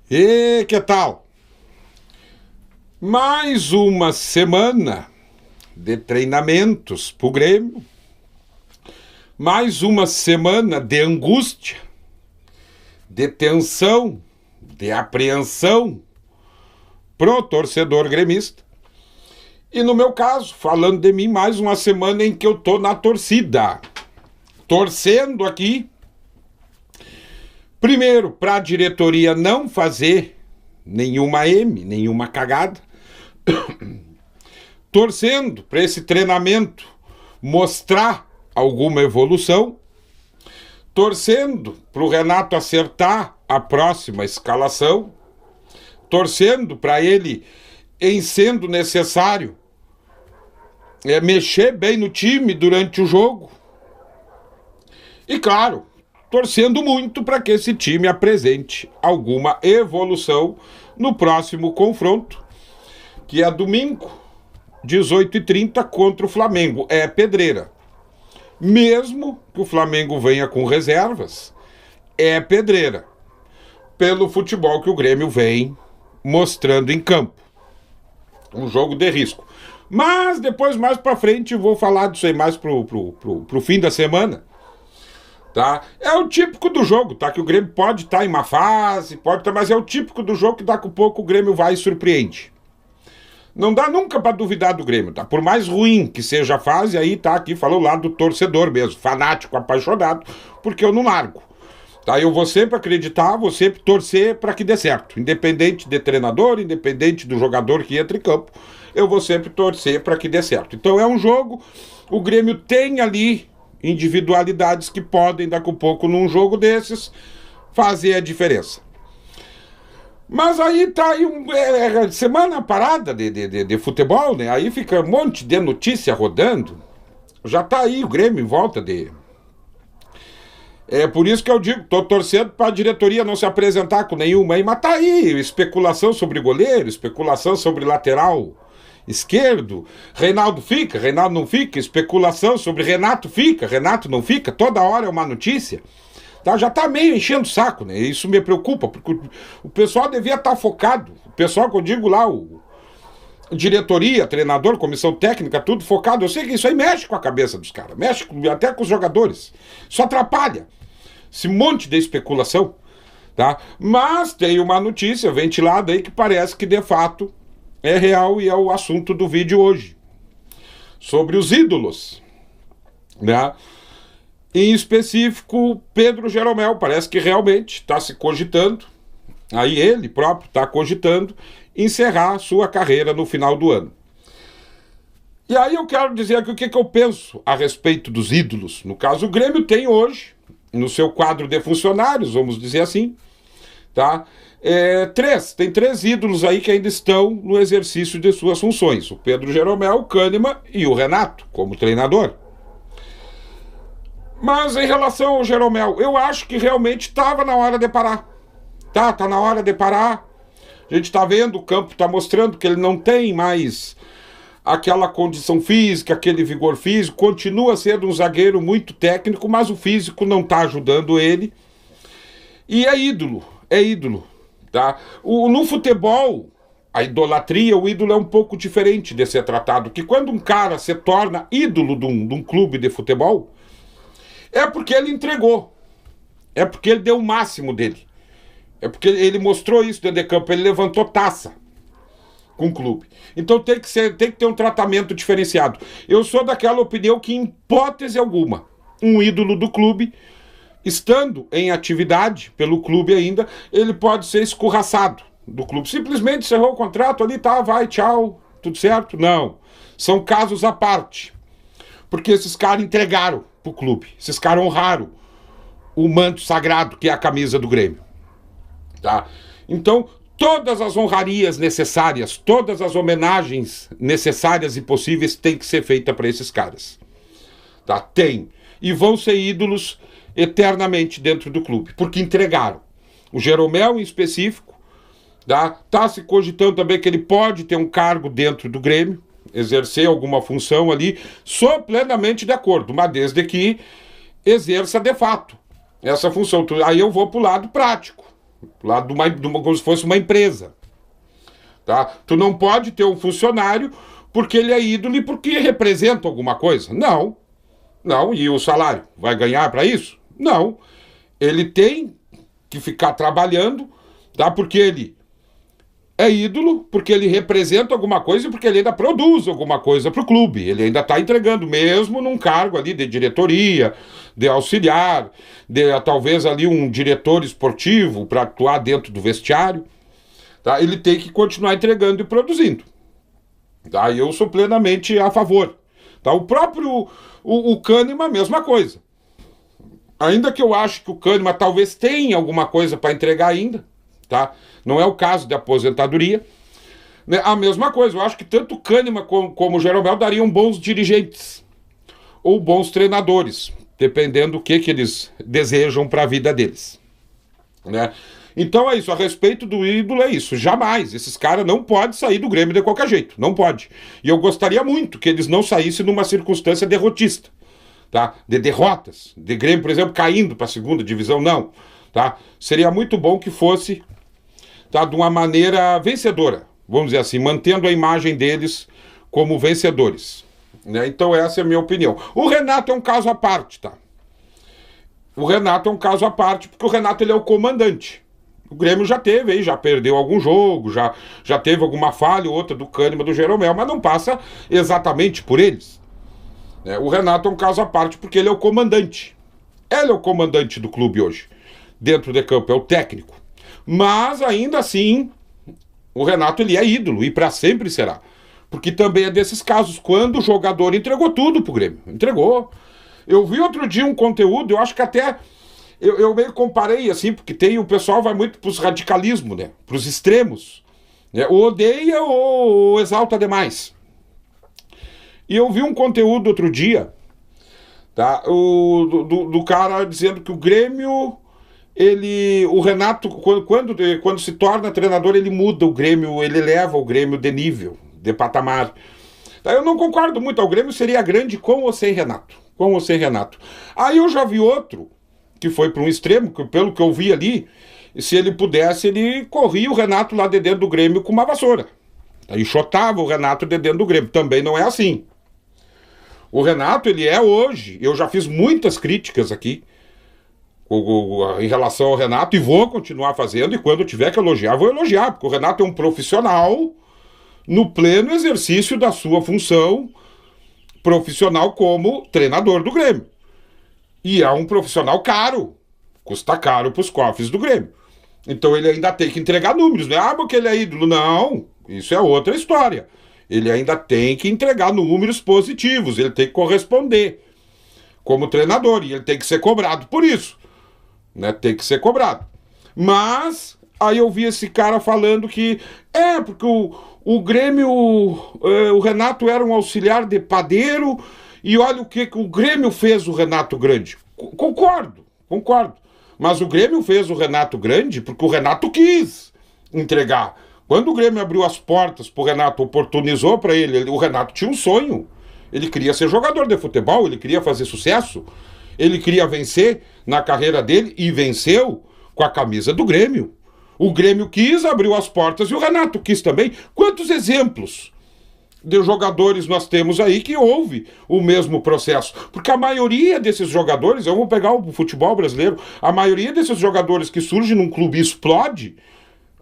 E que tal? Mais uma semana de treinamentos pro Grêmio, mais uma semana de angústia, de tensão, de apreensão pro torcedor gremista. E no meu caso, falando de mim, mais uma semana em que eu tô na torcida, torcendo aqui, primeiro, para a diretoria não fazer nenhuma cagada, torcendo para esse treinamento mostrar alguma evolução, torcendo para o Renato acertar a próxima escalação, torcendo para ele, em sendo necessário, mexer bem no time durante o jogo. E claro, torcendo muito para que esse time apresente alguma evolução no próximo confronto, que é domingo, 18h30, contra o Flamengo. É pedreira. Mesmo que o Flamengo venha com reservas, é pedreira. Pelo futebol que o Grêmio vem mostrando em campo. Um jogo de risco. Mas depois, mais pra frente, vou falar disso aí mais pro fim da semana. Tá? É o típico do jogo, tá? Que o Grêmio pode estar em uma fase, pode estar, mas é o típico do jogo que daqui a pouco o Grêmio vai e surpreende. Não dá nunca pra duvidar do Grêmio, tá? Por mais ruim que seja a fase, aí tá aqui, falou lá do torcedor mesmo, fanático, apaixonado, porque eu não largo. Tá? Eu vou sempre acreditar, vou sempre torcer para que dê certo. Independente de treinador, independente do jogador que entra em campo, eu vou sempre torcer para que dê certo. Então é um jogo, o Grêmio tem ali individualidades que podem, daqui a pouco, num jogo desses, fazer a diferença. Mas aí tá aí semana parada de futebol, né? Aí fica um monte de notícia rodando. Já tá aí o Grêmio em volta de... É por isso que eu digo, tô torcendo para a diretoria não se apresentar com nenhuma aí, mas tá aí, especulação sobre goleiro, especulação sobre lateral esquerdo, Reinaldo fica, Reinaldo não fica, especulação sobre Renato fica, Renato não fica, toda hora é uma notícia. Tá, já tá meio enchendo o saco, né? Isso me preocupa, porque o pessoal devia estar focado, o pessoal que eu digo lá, diretoria, treinador, comissão técnica, tudo focado. Eu sei que isso aí mexe com a cabeça dos caras, mexe até com os jogadores, isso atrapalha esse monte de especulação, tá? Mas tem uma notícia ventilada aí que parece que de fato é real e é o assunto do vídeo hoje, sobre os ídolos, né? Em específico, Pedro Jeromel, parece que realmente está se cogitando, aí ele próprio está cogitando encerrar sua carreira no final do ano. E aí eu quero dizer aqui o que eu penso a respeito dos ídolos. No caso, o Grêmio tem hoje, no seu quadro de funcionários, vamos dizer assim, tá? Tem três ídolos aí que ainda estão no exercício de suas funções. O Pedro Jeromel, o Kahneman e o Renato, como treinador. Mas em relação ao Jeromel, eu acho que realmente estava na hora de parar. Tá na hora de parar. A gente está vendo, o campo está mostrando que ele não tem mais aquela condição física, aquele vigor físico, continua sendo um zagueiro muito técnico, mas o físico não está ajudando ele. E é ídolo, tá? No futebol, a idolatria, o ídolo é um pouco diferente de ser tratado, que quando um cara se torna ídolo de um clube de futebol, é porque ele entregou, é porque ele deu o máximo dele. É porque ele mostrou isso dentro de campo, ele levantou taça com o clube. Então tem que ter um tratamento diferenciado. Eu sou daquela opinião que, em hipótese alguma, um ídolo do clube, estando em atividade pelo clube ainda, ele pode ser escorraçado do clube. Simplesmente encerrou o contrato ali, tá, vai, tchau, tudo certo? Não. São casos à parte. Porque esses caras entregaram pro clube. Esses caras honraram o manto sagrado que é a camisa do Grêmio. Tá? Então, todas as honrarias necessárias, todas as homenagens necessárias e possíveis têm que ser feitas para esses caras. Tá? Tem. E vão ser ídolos eternamente dentro do clube, porque entregaram. O Jeromel, em específico, tá se cogitando também que ele pode ter um cargo dentro do Grêmio, exercer alguma função ali. Sou plenamente de acordo, mas desde que exerça de fato essa função. Aí eu vou para o lado prático. lá como se fosse uma empresa. Tá? Tu não pode ter um funcionário porque ele é ídolo e porque representa alguma coisa. Não. Não. E o salário? Vai ganhar para isso? Não. Ele tem que ficar trabalhando, tá? Porque ele é ídolo, porque ele representa alguma coisa e porque ele ainda produz alguma coisa para o clube. Ele ainda está entregando, mesmo num cargo ali de diretoria, de auxiliar, de talvez ali um diretor esportivo para atuar dentro do vestiário. Tá? Ele tem que continuar entregando e produzindo. Tá? Eu sou plenamente a favor. Tá? O próprio o Kahneman, a mesma coisa. Ainda que eu acho que o Kahneman talvez tenha alguma coisa para entregar ainda, tá? Não é o caso de aposentadoria. Né? A mesma coisa, eu acho que tanto o Kahneman como o Jeromel dariam bons dirigentes ou bons treinadores, dependendo do que eles desejam para a vida deles. Né? Então é isso, a respeito do ídolo é isso, jamais, esses caras não podem sair do Grêmio de qualquer jeito, não pode. E eu gostaria muito que eles não saíssem numa circunstância derrotista, tá? De derrotas, de Grêmio, por exemplo, caindo para a segunda divisão, não, tá? Seria muito bom que fosse, tá, de uma maneira vencedora, vamos dizer assim, mantendo a imagem deles como vencedores, né? Então essa é a minha opinião. O Renato é um caso à parte, tá? O Renato é um caso à parte, porque o Renato ele é o comandante. O Grêmio já teve aí, já perdeu algum jogo, já teve alguma falha ou outra do Kahneman, do Jeromel, mas não passa exatamente por eles. O Renato é um caso à parte porque ele é o comandante. Ele é o comandante do clube hoje. Dentro de campo é o técnico. Mas ainda assim, o Renato ele é ídolo e para sempre será. Porque também é desses casos, quando o jogador entregou tudo pro Grêmio. Entregou. Eu vi outro dia um conteúdo, eu acho que até... Eu meio comparei, assim, porque o pessoal vai muito pros radicalismos, né? Pros extremos. Né? Ou odeia ou exalta demais. E eu vi um conteúdo outro dia, tá? Do cara dizendo que o Grêmio, o Renato, quando se torna treinador, ele muda o Grêmio, ele eleva o Grêmio de nível, de patamar. Tá? Eu não concordo muito, o Grêmio seria grande com ou sem Renato. Com ou sem Renato. Aí eu já vi outro, que foi para um extremo, que pelo que eu vi ali, se ele pudesse, ele corria o Renato lá de dentro do Grêmio com uma vassoura. Aí chotava o Renato de dentro do Grêmio. Também não é assim. O Renato, ele é hoje, eu já fiz muitas críticas aqui em relação ao Renato e vou continuar fazendo, e quando tiver que elogiar, vou elogiar, porque o Renato é um profissional no pleno exercício da sua função profissional como treinador do Grêmio. E é um profissional caro. Custa caro para os cofres do Grêmio. Então ele ainda tem que entregar números. Não é porque ele é ídolo. Não, isso é outra história. Ele ainda tem que entregar números positivos. Ele tem que corresponder como treinador. E ele tem que ser cobrado por isso. Né? Tem que ser cobrado. Mas aí eu vi esse cara falando que porque o Grêmio, o Renato era um auxiliar de padeiro. E olha o que o Grêmio fez o Renato grande. Concordo. Mas o Grêmio fez o Renato grande porque o Renato quis entregar. Quando o Grêmio abriu as portas pro Renato, oportunizou para ele, o Renato tinha um sonho. Ele queria ser jogador de futebol, ele queria fazer sucesso, ele queria vencer na carreira dele e venceu com a camisa do Grêmio. O Grêmio quis, abriu as portas e o Renato quis também. Quantos exemplos de jogadores nós temos aí que houve o mesmo processo? Porque a maioria desses jogadores, eu vou pegar o futebol brasileiro, a maioria desses jogadores que surgem num clube e explode,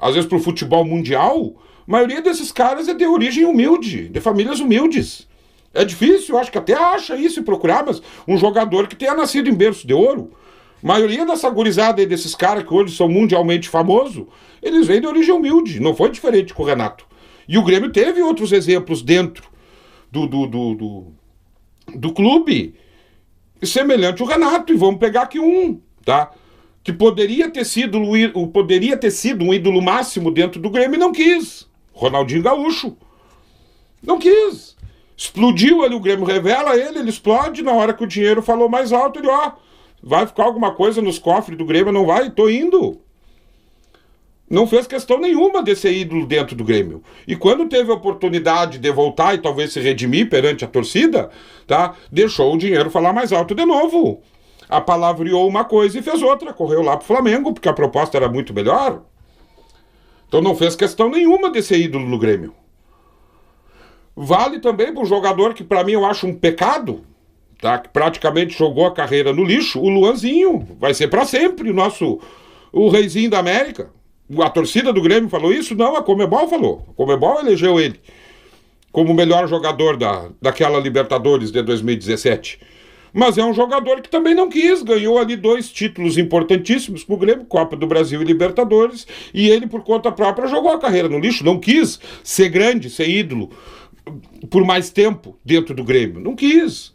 às vezes pro futebol mundial, a maioria desses caras é de origem humilde, de famílias humildes. É difícil, eu acho que até acha isso e procurar, mas um jogador que tenha nascido em berço de ouro, a maioria dessa gurizada aí, desses caras que hoje são mundialmente famosos, eles vêm de origem humilde, não foi diferente com o Renato. E o Grêmio teve outros exemplos dentro do clube semelhante ao Renato. E vamos pegar aqui um, tá? Que poderia ter sido um ídolo máximo dentro do Grêmio e não quis. Ronaldinho Gaúcho. Não quis. Explodiu ali, o Grêmio revela ele explode. Na hora que o dinheiro falou mais alto, ele, vai ficar alguma coisa nos cofres do Grêmio? Não vai? Tô indo. Não fez questão nenhuma de ser ídolo dentro do Grêmio. E quando teve a oportunidade de voltar e talvez se redimir perante a torcida, tá? Deixou o dinheiro falar mais alto de novo. apalavreou uma coisa e fez outra, correu lá pro Flamengo, porque a proposta era muito melhor. Então não fez questão nenhuma de ser ídolo no Grêmio. Vale também para um jogador que para mim eu acho um pecado, tá? Que praticamente jogou a carreira no lixo, o Luanzinho. Vai ser para sempre o reizinho da América. A torcida do Grêmio falou isso? Não, a Conmebol falou. A Conmebol elegeu ele como o melhor jogador daquela Libertadores de 2017. Mas é um jogador que também não quis, ganhou ali 2 títulos importantíssimos pro Grêmio, Copa do Brasil e Libertadores, e ele por conta própria jogou a carreira no lixo, não quis ser grande, ser ídolo por mais tempo dentro do Grêmio, não quis.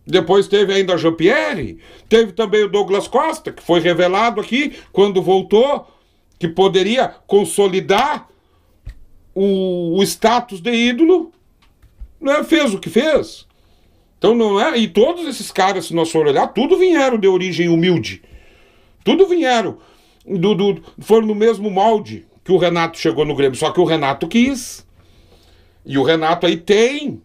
Depois teve ainda a Jean-Pierre, teve também o Douglas Costa, que foi revelado aqui quando voltou, que poderia consolidar o status de ídolo, né? Fez o que fez. Então não é. E todos esses caras, se nós for olhar, tudo vieram de origem humilde. Tudo vieram. Foram no mesmo molde que o Renato chegou no Grêmio. Só que o Renato quis. E o Renato aí tem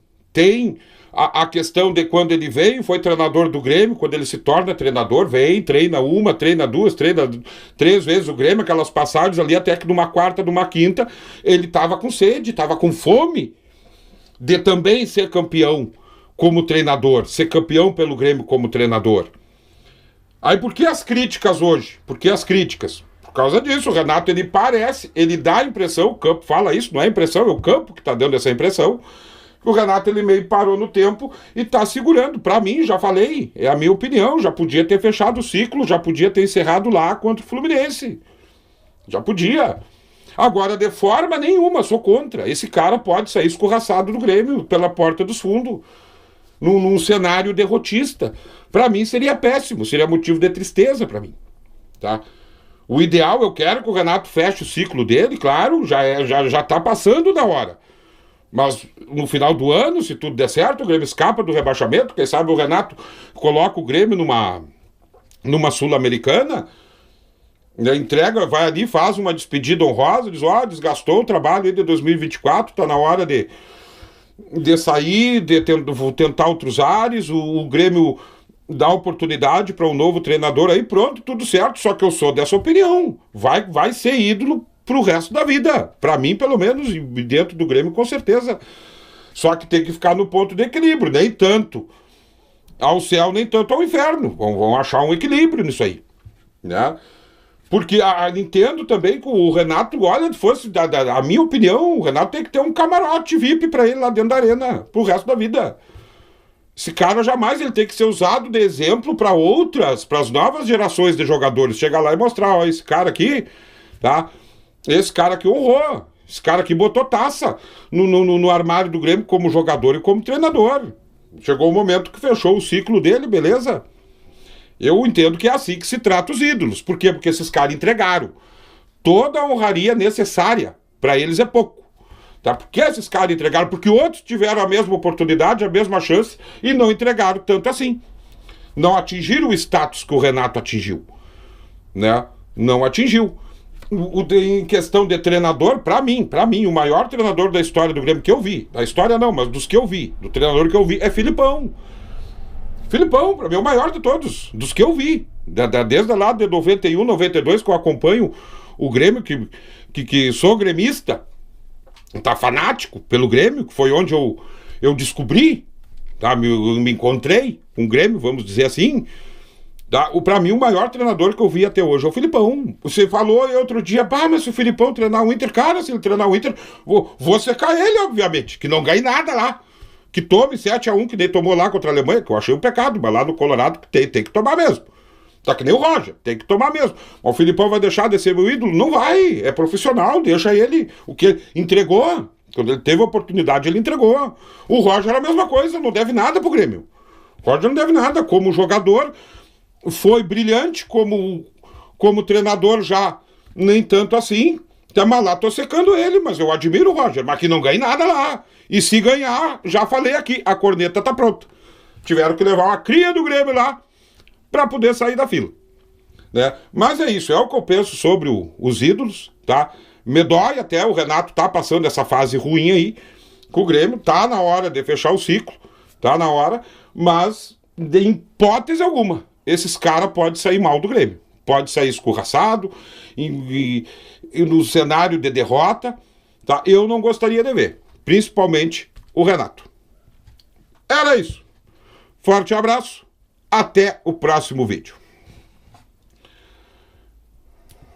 a questão de quando ele veio, foi treinador do Grêmio, quando ele se torna treinador, vem, treina uma, treina duas, treina 3 vezes o Grêmio, aquelas passagens ali, até que numa quarta, numa quinta, ele estava com sede, estava com fome de também ser campeão como treinador, ser campeão pelo Grêmio como treinador. Aí por que as críticas hoje? Por que as críticas? Por causa disso, o Renato, ele dá a impressão, o campo fala isso, não é impressão, é o campo que está dando essa impressão. O Renato, ele meio parou no tempo e está segurando. Para mim, já falei, é a minha opinião, já podia ter fechado o ciclo, já podia ter encerrado lá contra o Fluminense. Já podia. Agora, de forma nenhuma, sou contra. Esse cara pode sair escorraçado do Grêmio pela porta dos fundos, num cenário derrotista. Para mim seria péssimo, seria motivo de tristeza para mim, tá? O ideal, eu quero que o Renato feche o ciclo dele, claro, já tá passando da hora. Mas no final do ano, se tudo der certo, o Grêmio escapa do rebaixamento, quem sabe o Renato coloca o Grêmio numa Sul-Americana, entrega, vai ali, faz uma despedida honrosa, diz, desgastou o trabalho aí de 2024, tá na hora de sair, de tentar outros ares, o Grêmio dá oportunidade para um novo treinador aí, pronto, tudo certo, só que eu sou dessa opinião, vai ser ídolo pro resto da vida, para mim pelo menos, e dentro do Grêmio com certeza, só que tem que ficar no ponto de equilíbrio, nem tanto ao céu, nem tanto ao inferno, vão achar um equilíbrio nisso aí, né? Porque entendo também que o Renato, olha, fosse a minha opinião, o Renato tem que ter um camarote VIP para ele lá dentro da arena, pro resto da vida. Esse cara jamais ele tem que ser usado de exemplo para as novas gerações de jogadores. Chegar lá e mostrar, ó, esse cara aqui, tá? Esse cara aqui honrou, esse cara aqui botou taça no armário do Grêmio como jogador e como treinador. Chegou o momento que fechou o ciclo dele, beleza? Eu entendo que é assim que se trata os ídolos. Por quê? Porque esses caras entregaram. Toda a honraria necessária para eles é pouco. Tá? Por que esses caras entregaram? Porque outros tiveram a mesma oportunidade, a mesma chance e não entregaram tanto assim. Não atingiram o status que o Renato atingiu. Né? Não atingiu. Em questão de treinador, para mim, o maior treinador da história do Grêmio que eu vi, da história não, mas dos que eu vi, do treinador que eu vi, é Filipão. Filipão, para mim, é o maior de todos, dos que eu vi. Desde lá de 91, 92, que eu acompanho o Grêmio, que sou gremista, tá fanático pelo Grêmio, que foi onde eu descobri, tá? Me encontrei com o Grêmio, vamos dizer assim. Tá? Para mim, o maior treinador que eu vi até hoje é o Filipão. Você falou outro dia, mas se o Filipão treinar o Inter, cara, se ele treinar o Inter, vou secar ele, obviamente, que não ganhe nada lá. Que tome 7-1, que nem tomou lá contra a Alemanha, que eu achei um pecado, mas lá no Colorado tem que tomar mesmo. Tá que nem o Roger, tem que tomar mesmo. Mas o Filipão vai deixar de ser meu ídolo? Não vai, é profissional, deixa ele. O que ele entregou, quando ele teve a oportunidade, ele entregou. O Roger é a mesma coisa, não deve nada pro Grêmio. O Roger não deve nada, como jogador, foi brilhante, como treinador já nem tanto assim. Mas lá tô secando ele, mas eu admiro o Roger, mas que não ganhe nada lá. E se ganhar, já falei aqui, a corneta tá pronta. Tiveram que levar uma cria do Grêmio lá para poder sair da fila. Né? Mas é isso, é o que eu penso sobre os ídolos, tá? Me dói até, o Renato tá passando essa fase ruim aí com o Grêmio, tá na hora de fechar o ciclo, tá na hora, mas de hipótese alguma esses caras podem sair mal do Grêmio. Pode sair escorraçado, e no cenário de derrota, tá? Eu não gostaria de ver, principalmente o Renato. Era isso. Forte abraço, até o próximo vídeo.